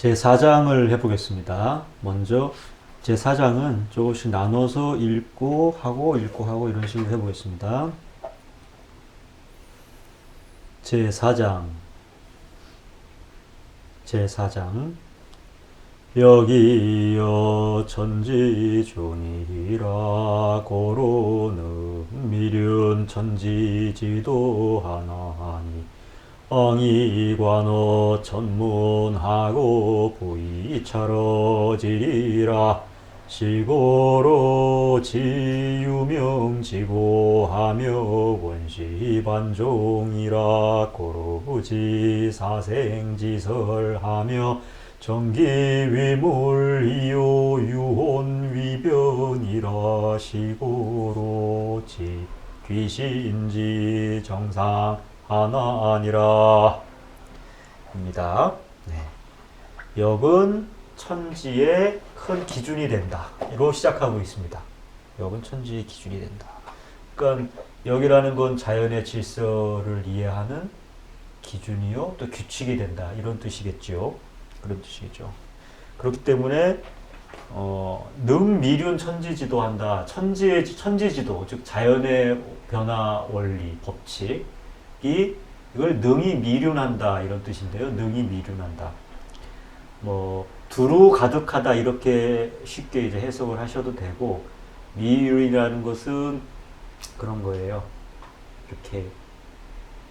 제4장을 해보겠습니다. 먼저 제4장은 조금씩 나눠서 읽고 하고 이런 식으로 해보겠습니다. 제4장 여기여 천지존이라 고로는 미륜 천지지도하나니 엉이관어 천문하고 부이차러지리라 시고로 지유명지고하며 원시반종이라 고로지 사생지설하며 정기위물이요 유혼위변이라 시고로 귀신지 정상 하나 아니라 입니다. 네. 역은 천지의 큰 기준이 된다. 이로 시작하고 있습니다. 역은 천지의 기준이 된다. 그러니까 역이라는 건 자연의 질서를 이해하는 기준이요 또 규칙이 된다. 이런 뜻이겠죠. 그런 뜻이겠죠. 그렇기 때문에 능미륜 천지지도한다. 천지지도 즉 자연의 변화 원리 법칙 이걸 능히 미륜한다 이런 뜻인데요. 능히 미륜한다. 뭐 두루 가득하다 이렇게 쉽게 이제 해석을 하셔도 되고 미륜이라는 것은 그런 거예요. 이렇게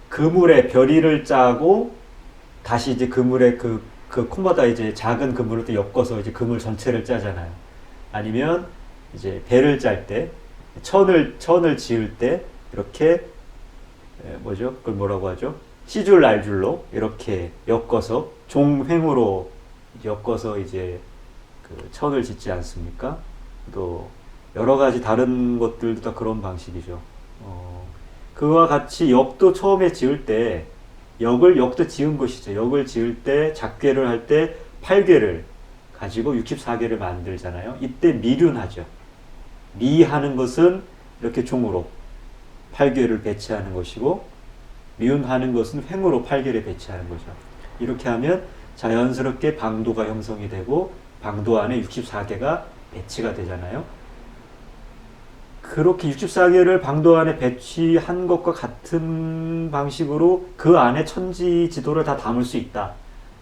그물에 별이를 짜고 다시 이제 그물에 그 콤마다 이제 작은 그물을 또 엮어서 이제 그물 전체를 짜잖아요. 아니면 이제 배를 짤 때 천을 지을 때 이렇게 뭐죠? 그걸 뭐라고 하죠? C줄 R줄로 이렇게 엮어서 종횡으로 엮어서 이제 그 천을 짓지 않습니까? 또 여러 가지 다른 것들도 다 그런 방식이죠. 그와 같이 역도 처음에 지을 때 역도 지은 것이죠. 역을 지을 때 작괴를 할 때 8괴를 가지고 64괴를 만들잖아요. 이때 미륜하죠. 미하는 것은 이렇게 종으로 8괴를 배치하는 것이고 미운하는 것은 횡으로 8괴를 배치하는 거죠. 이렇게 하면 자연스럽게 방도가 형성이 되고 방도 안에 64개가 배치가 되잖아요. 그렇게 64개를 방도 안에 배치한 것과 같은 방식으로 그 안에 천지 지도를 다 담을 수 있다.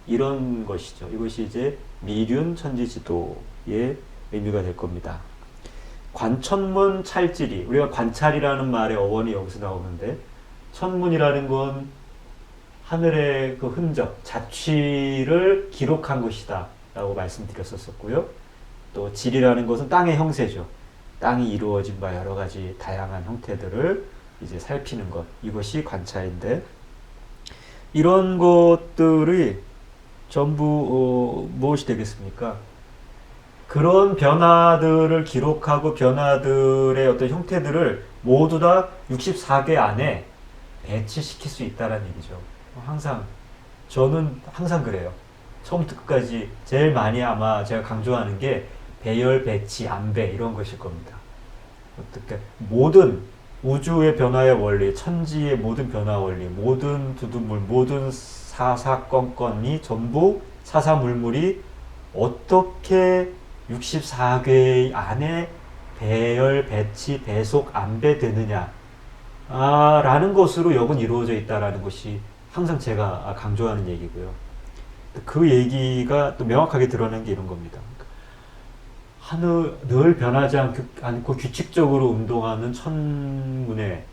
이런 것이죠. 이것이 이제 미륜 천지 지도의 의미가 될 겁니다. 관천문 찰지리, 우리가 관찰이라는 말의 어원이 여기서 나오는데 천문이라는 건 하늘의 그 흔적, 자취를 기록한 것이다 라고 말씀드렸었고요. 또 지리라는 것은 땅의 형세죠. 땅이 이루어진 바 여러 가지 다양한 형태들을 이제 살피는 것, 이것이 관찰인데 이런 것들이 전부 무엇이 되겠습니까? 그런 변화들을 기록하고 변화들의 어떤 형태들을 모두 다 64개 안에 배치시킬 수 있다는 얘기죠. 저는 항상 그래요. 처음부터 끝까지 제일 많이 아마 제가 강조하는 게 배열, 배치, 안배 이런 것일 겁니다. 어떻게 모든 우주의 변화의 원리, 천지의 모든 변화 원리, 모든 두두물, 모든 사사건건이 전부 사사물물이 어떻게 64개 안에 배열, 배치, 배속, 안배되느냐 라는 것으로 역은 이루어져 있다는 것이 항상 제가 강조하는 얘기고요. 그 얘기가 또 명확하게 드러낸 게 이런 겁니다. 늘 변하지 않고 규칙적으로 운동하는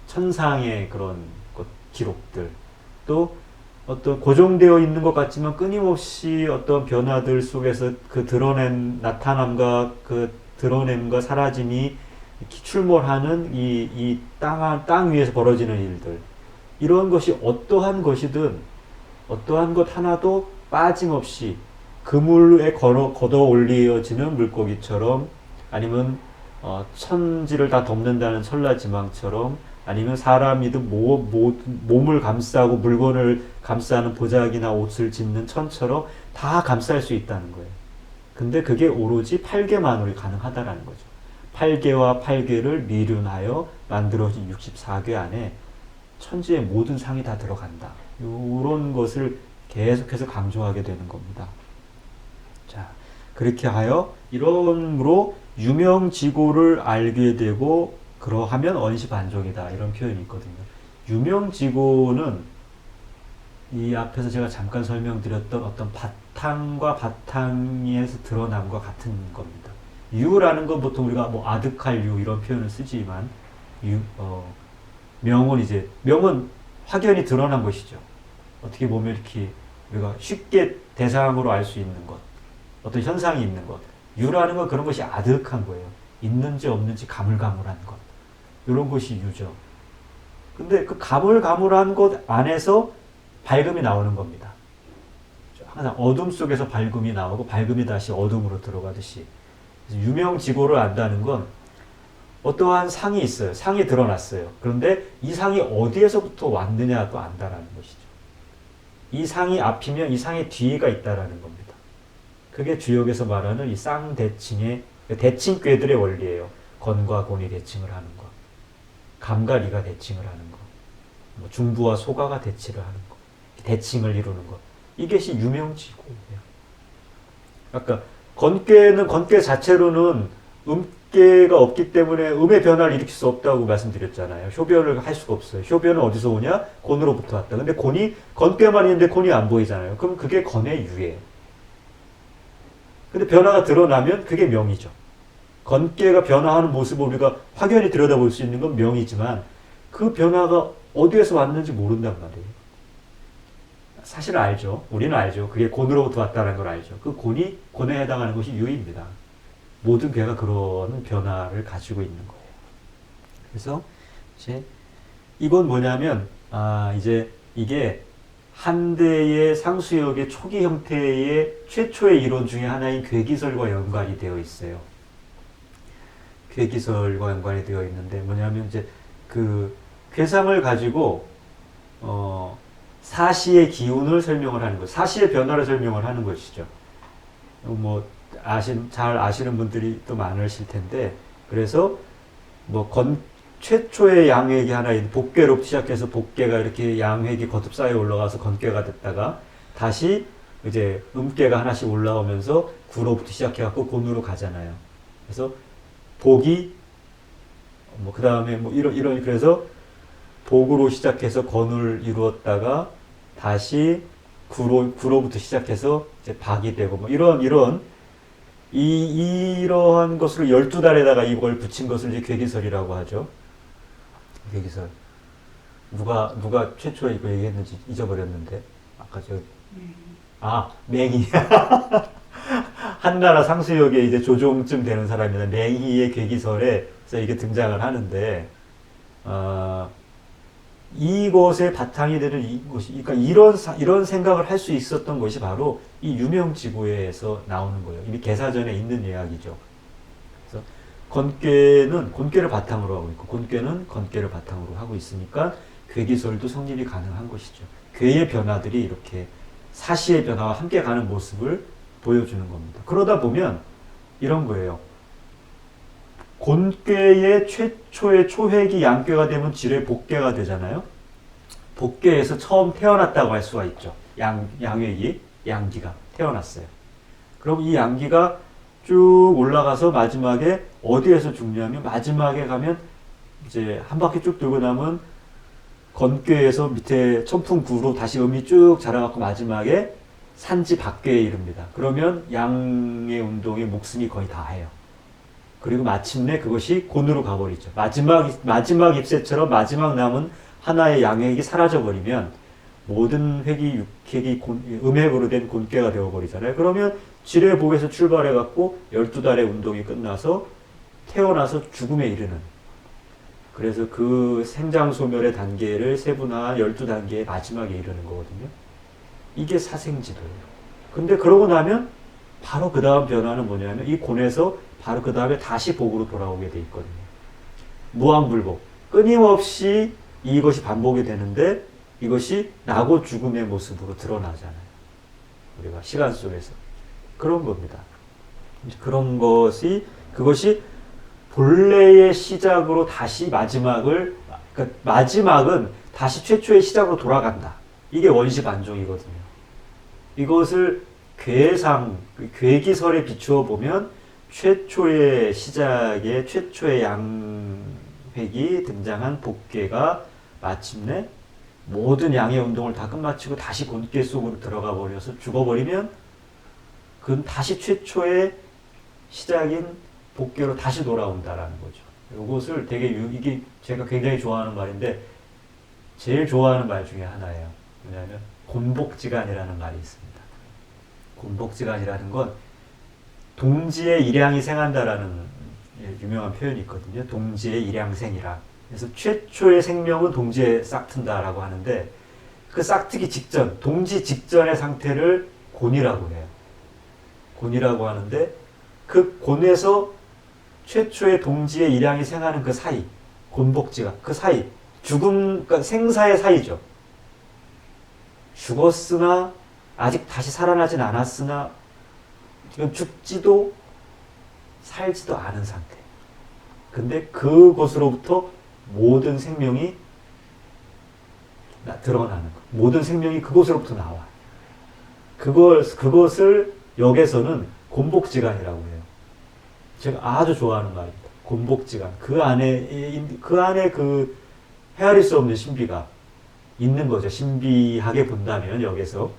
천상의 그런 기록들, 또 어떤 고정되어 있는 것 같지만 끊임없이 어떤 변화들 속에서 그 나타남과 그 드러냄과 사라짐이 출몰하는 이 땅 위에서 벌어지는 일들, 이런 것이 어떠한 것이든 어떠한 것 하나도 빠짐없이 그물에 걷어 올려지는 물고기처럼, 아니면 천지를 다 덮는다는 천라지망처럼, 아니면 사람이든 몸을 감싸고 물건을 감싸는 보자기나 옷을 짓는 천처럼 다 감쌀 수 있다는 거예요. 근데 그게 오로지 8개만으로 가능하다라는 거죠. 8개와 8개를 미륜하여 만들어진 64개 안에 천지의 모든 상이 다 들어간다. 이런 것을 계속해서 강조하게 되는 겁니다. 그렇게 하여 이러므로 유명지고를 알게 되고 그러하면 언시반족이다 이런 표현이 있거든요. 유명지고는 이 앞에서 제가 잠깐 설명드렸던 어떤 바탕과 바탕에서 드러남과 같은 겁니다. 유라는 건 보통 우리가 뭐 아득할 유 이런 표현을 쓰지만 명은 이제 명은 확연히 드러난 것이죠. 어떻게 보면 이렇게 우리가 쉽게 대상으로 알 수 있는 것, 어떤 현상이 있는 것. 유라는 건 그런 것이 아득한 거예요. 있는지 없는지 가물가물한 것. 이런 것이 유죠. 근데 그 가물가물한 것 안에서 밝음이 나오는 겁니다. 항상 어둠 속에서 밝음이 나오고 밝음이 다시 어둠으로 들어가듯이. 유명지고를 안다는 건 어떠한 상이 있어요. 상이 드러났어요. 그런데 이 상이 어디에서부터 왔느냐도 안다라는 것이죠. 이 상이 앞이면 이 상의 뒤가 있다라는 겁니다. 그게 주역에서 말하는 이 쌍대칭의 대칭괴들의 원리예요. 건과 곤이 대칭을 하는 것, 감과 리가 대칭을 하는 것, 뭐 중부와 소가가 대치를 하는 것, 대칭을 이루는 것. 이것이 유명지고예요. 아까 건괴는 건괴 자체로는 음괴가 없기 때문에 음의 변화를 일으킬 수 없다고 말씀드렸잖아요. 효변을 할 수가 없어요. 효변은 어디서 오냐? 곤으로부터 왔다. 근데 곤이 건괴만 있는데 곤이 안 보이잖아요. 그럼 그게 건의 유예요. 근데 변화가 드러나면 그게 명이죠. 건괴가 변화하는 모습을 우리가 확연히 들여다볼 수 있는 건 명이지만 그 변화가 어디에서 왔는지 모른단 말이에요. 사실 알죠. 우리는 알죠. 그게 곤으로부터 왔다는 걸 알죠. 그 곤이 곤에 해당하는 것이 유입니다. 모든 괴가 그런 변화를 가지고 있는 거예요. 그래서 이제 이건 뭐냐면 이제 이게 한대의 상수역의 초기 형태의 최초의 이론 중에 하나인 괴기설과 연관이 되어 있어요. 괴기설과 연관이 되어 있는데 뭐냐면 이제 그 괴상을 가지고 사시의 기운을 설명을 하는 것, 사시의 변화를 설명을 하는 것이죠. 뭐 잘 아시는 분들이 또 많으실 텐데, 그래서 뭐 최초의 양획이 하나인 복괴로 시작해서 복괴가 이렇게 양획이 거듭 쌓여 올라가서 건괴가 됐다가 다시 이제 음괴가 하나씩 올라오면서 구로부터 시작해갖고 곤으로 가잖아요. 그래서 복이 뭐 그 다음에 뭐 이런 그래서 복으로 시작해서 건을 이루었다가 다시 구로부터 시작해서 이제 박이 되고 뭐 이러한 것을 12달에다가 이걸 붙인 것을 이제 괴기설이라고 하죠. 괴기설. 누가 최초에 이거 얘기했는지 잊어버렸는데 아까 맹희. 한나라 상수역에 이제 조종쯤 되는 사람이다. 맹희의 괴기설에서 이게 등장을 하는데 이것의 바탕이 되는 이것이, 그러니까 이런 생각을 할 수 있었던 것이 바로 이 유명지고에서 나오는 거예요. 이미 개사전에 있는 이야기죠. 그래서 건괴는 곤괴를 바탕으로 하고 있고, 곤괴는 건괴를 바탕으로 하고 있으니까 괴기설도 성립이 가능한 것이죠. 괴의 변화들이 이렇게 사시의 변화와 함께 가는 모습을 보여주는 겁니다. 그러다 보면 이런 거예요. 곤괴의 최초의 초획이 양괴가 되면 지뢰 복괴가 되잖아요. 복괴에서 처음 태어났다고 할 수가 있죠. 양기가 태어났어요. 그럼 이 양기가 쭉 올라가서 마지막에 어디에서 죽냐면 마지막에 가면 이제 한 바퀴 쭉 돌고 나면 건괴에서 밑에 천풍구로 다시 음이 쭉 자라갖고 마지막에 산지 박괴에 이릅니다. 그러면 양의 운동에 목숨이 거의 다해요. 그리고 마침내 그것이 곤으로 가버리죠. 마지막 잎새처럼 마지막 남은 하나의 양획이 사라져버리면 모든 획이 육획이 음획으로 된 곤괴가 되어버리잖아요. 그러면 지뢰복에서 출발해갖고 12달의 운동이 끝나서 태어나서 죽음에 이르는. 그래서 그 생장소멸의 단계를 세분화한 12단계의 마지막에 이르는 거거든요. 이게 사생지도예요. 근데 그러고 나면 바로 그 다음 변화는 뭐냐면 이 곤에서 바로 그 다음에 다시 복으로 돌아오게 돼 있거든요. 무한불복. 끊임없이 이것이 반복이 되는데 이것이 나고 죽음의 모습으로 드러나잖아요. 우리가 시간 속에서. 그런 겁니다. 그런 그것이 본래의 시작으로 다시 마지막은 다시 최초의 시작으로 돌아간다. 이게 원시반종이거든요. 이것을 괴상, 괴기설에 비추어 보면 최초의 시작에 최초의 양획이 등장한 복괴가 마침내 모든 양의 운동을 다 끝마치고 다시 곤괴 속으로 들어가 버려서 죽어버리면 그건 다시 최초의 시작인 복괴로 다시 돌아온다라는 거죠. 이것을 되게 이게 제가 굉장히 좋아하는 말인데 제일 좋아하는 말 중에 하나예요. 왜냐하면 곤복지간이라는 말이 있습니다. 곤복지간이라는 건 동지의 일양이 생한다라는 유명한 표현이 있거든요. 동지의 일양생이라. 그래서 최초의 생명은 동지에 싹튼다라고 하는데 그 싹트기 직전, 동지 직전의 상태를 곤이라고 해요. 곤이라고 하는데 그 곤에서 최초의 동지의 일양이 생하는 그 사이, 곤복지간, 그 사이, 죽음, 그러니까 생사의 사이죠. 죽었으나 아직 다시 살아나진 않았으나 지금 죽지도 살지도 않은 상태. 근데 그곳으로부터 모든 생명이 드러나는 거. 모든 생명이 그곳으로부터 나와. 그것을 역에서는 곤복지간이라고 해요. 제가 아주 좋아하는 말입니다. 곤복지간. 그 안에 그 헤아릴 수 없는 신비가 있는 거죠. 신비하게 본다면 역에서.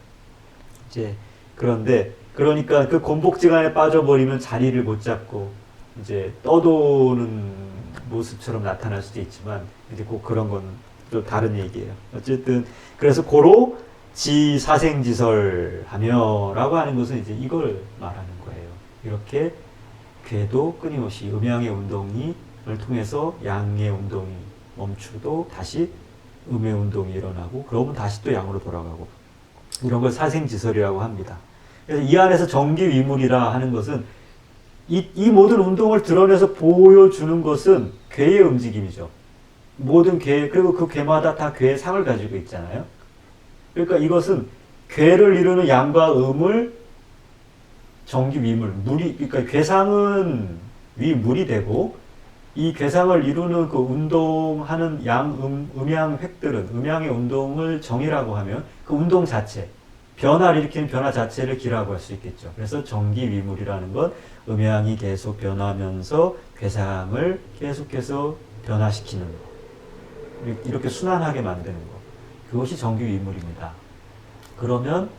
이제 그런데 그러니까 그 곤복지간에 빠져버리면 자리를 못 잡고 이제 떠도는 모습처럼 나타날 수도 있지만 이제 꼭 그런 건 또 다른 얘기예요. 어쨌든 그래서 고로 지사생지설하며라고 하는 것은 이제 이걸 말하는 거예요. 이렇게 괴도 끊임없이 음양의 운동을 통해서 양의 운동이 멈추고 다시 음의 운동이 일어나고 그러면 다시 또 양으로 돌아가고 이런 걸 사생지설이라고 합니다. 그래서 이 안에서 정기위물이라 하는 것은 이 모든 운동을 드러내서 보여주는 것은 괴의 움직임이죠. 모든 괴, 그리고 그 괴마다 다 괴의 상을 가지고 있잖아요. 그러니까 이것은 괴를 이루는 양과 음을 정기위물, 그러니까 괴상은 위물이 되고 이 괴상을 이루는 그 운동하는 음양 획들은 음양의 운동을 정이라고 하면 그 운동 자체, 변화를 일으키는 변화 자체를 기라고 할 수 있겠죠. 그래서 정기위물이라는 건 음양이 계속 변하면서 괴상을 계속해서 변화시키는 거. 이렇게 순환하게 만드는 거. 그것이 정기위물입니다. 그러면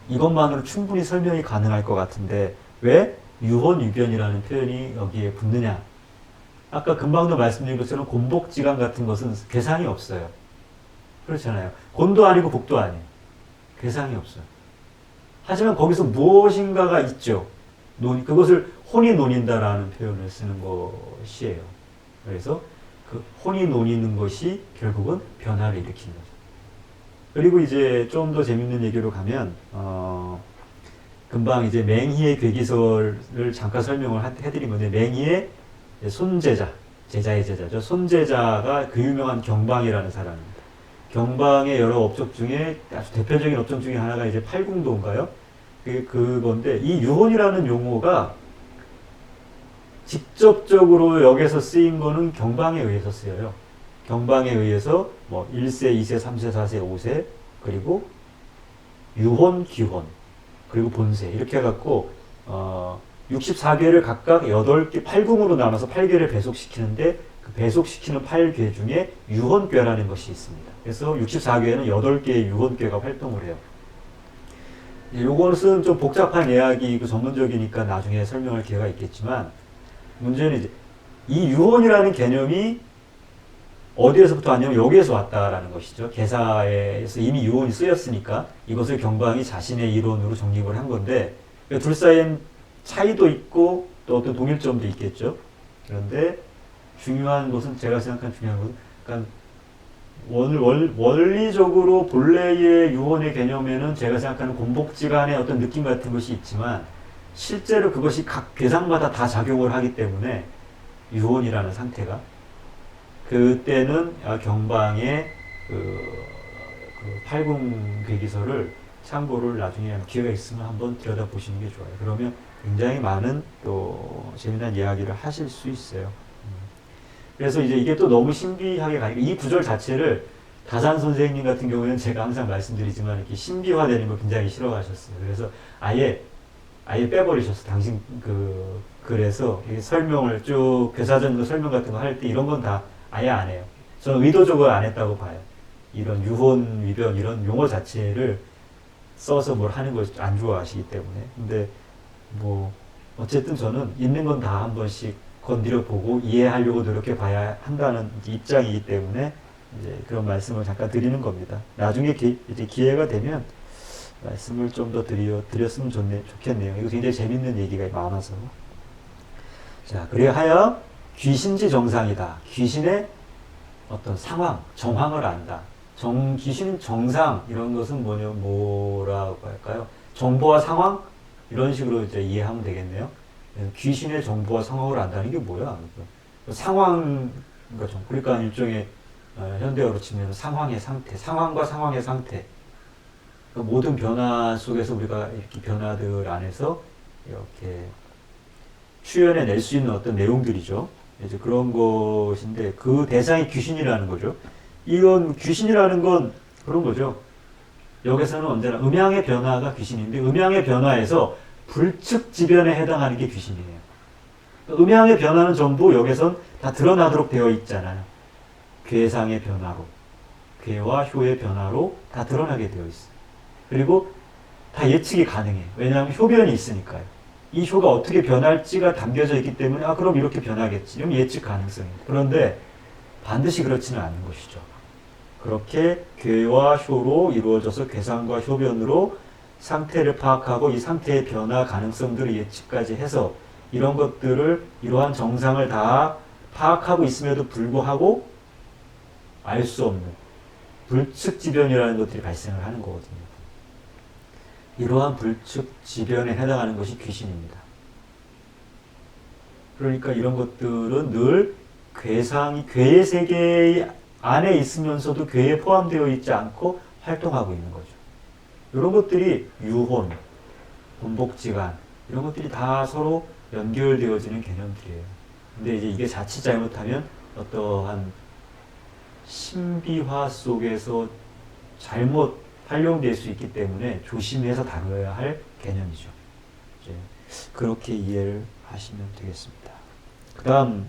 이것만으로 충분히 설명이 가능할 것 같은데 왜 유혼유변이라는 표현이 여기에 붙느냐? 아까 금방도 말씀드린 것처럼 곤복지간 같은 것은 괴상이 없어요. 그렇잖아요. 곤도 아니고 복도 아니에요. 괴상이 없어요. 하지만 거기서 무엇인가가 있죠. 그것을 혼이 논인다라는 표현을 쓰는 것이에요. 그래서 그 혼이 논이는 것이 결국은 변화를 일으키는 거죠. 그리고 이제 좀 더 재밌는 얘기로 가면 금방 이제 맹희의 괴기설을 잠깐 설명을 해드린 건데 맹희의 손제자, 제자의 제자죠. 손제자가 그 유명한 경방이라는 사람입니다. 경방의 여러 업적 중에 아주 대표적인 업적 중에 하나가 이제 팔궁도인가요? 그건데 이 유혼이라는 용어가 직접적으로 여기서 쓰인 거는 경방에 의해서 쓰여요. 경방에 의해서 뭐 1세, 2세, 3세, 4세, 5세 그리고 유혼, 기혼 그리고 본세 이렇게 해갖고 64괴를 각각 8개, 8궁으로 나눠서 8괴를 배속시키는데 그 배속시키는 8괴 중에 유혼괴라는 것이 있습니다. 그래서 64괴에는 8개의 유혼괴가 활동을 해요. 요것은 좀 복잡한 이야기이고 전문적이니까 나중에 설명할 기회가 있겠지만 문제는 이제 이 유혼이라는 개념이 어디에서부터 왔냐면 여기에서 왔다라는 것이죠. 개사에서 이미 유혼이 쓰였으니까 이것을 경방이 자신의 이론으로 정립을 한 건데 둘 사이엔 차이도 있고 또 어떤 동일점도 있겠죠. 그런데 중요한 것은 제가 생각한 중요한 것은 그러니까 원리적으로 본래의 유혼의 개념에는 제가 생각하는 곤복지간의 어떤 느낌 같은 것이 있지만 실제로 그것이 각 괴상마다 다 작용을 하기 때문에 유혼이라는 상태가 그때는 경방의 그 팔궁 괴기설을 참고를 나중에 기회가 있으면 한번 들여다보시는 게 좋아요. 그러면 굉장히 많은 또 재미난 이야기를 하실 수 있어요. 그래서 이제 이게 또 너무 신비하게 가니까 이 구절 자체를 다산 선생님 같은 경우에는 제가 항상 말씀드리지만 이렇게 신비화되는 거 굉장히 싫어하셨어요. 그래서 아예 빼버리셨어. 당신 그래서 설명을 쭉 교사전도 설명 같은 거 할 때 이런 건 다 아예 안 해요. 저는 의도적으로 안 했다고 봐요. 이런 유혼, 위변 이런 용어 자체를 써서 뭘 하는 걸 안 좋아하시기 때문에. 근데 뭐 어쨌든 저는 있는 건 다 한 번씩 건드려 보고 이해하려고 노력해 봐야 한다는 입장이기 때문에 이제 그런 말씀을 잠깐 드리는 겁니다. 나중에 이제 기회가 되면 말씀을 좀 더 드렸으면 좋겠네요. 이거 굉장히 재밌는 얘기가 많아서. 자, 그래하여 귀신지 정상이다. 귀신의 어떤 상황, 정황을 안다. 귀신 정상 이런 것은 뭐라고 할까요? 정보와 상황 이런 식으로 이제 이해하면 되겠네요. 귀신의 정보와 상황을 안다는 게 뭐야? 상황, 그러니까 일종의 현대어로 치면 상황의 상태, 상황과 상황의 상태. 그러니까 모든 변화 속에서 우리가 이렇게 변화들 안에서 이렇게 추연해 낼 수 있는 어떤 내용들이죠. 이제 그런 것인데 그 대상이 귀신이라는 거죠. 이건 귀신이라는 건 그런 거죠. 여기서는 언제나 음양의 변화가 귀신인데 음양의 변화에서 불측지변에 해당하는 게 귀신이에요. 음양의 변화는 전부 여기선 다 드러나도록 되어 있잖아요. 괴상의 변화로, 괴와 효의 변화로 다 드러나게 되어 있어요. 그리고 다 예측이 가능해요. 왜냐하면 효변이 있으니까요. 이 효가 어떻게 변할지가 담겨져 있기 때문에 그럼 이렇게 변하겠지. 이런 예측 가능성이. 그런데 반드시 그렇지는 않은 것이죠. 그렇게 괴와 효로 이루어져서 괴상과 효변으로 상태를 파악하고 이 상태의 변화 가능성들을 예측까지 해서 이런 것들을 이러한 정상을 다 파악하고 있음에도 불구하고 알 수 없는 불측지변이라는 것들이 발생을 하는 거거든요. 이러한 불측지변에 해당하는 것이 귀신입니다. 그러니까 이런 것들은 늘 괴의 세계 안에 있으면서도 괴에 포함되어 있지 않고 활동하고 있는 거죠. 이런 것들이 유혼, 본복지간 이런 것들이 다 서로 연결되어지는 개념들이에요. 근데 이제 이게 자칫 잘못하면 어떠한 신비화 속에서 잘못 활용될 수 있기 때문에 조심해서 다뤄야 할 개념이죠. 이제 그렇게 이해를 하시면 되겠습니다. 그 다음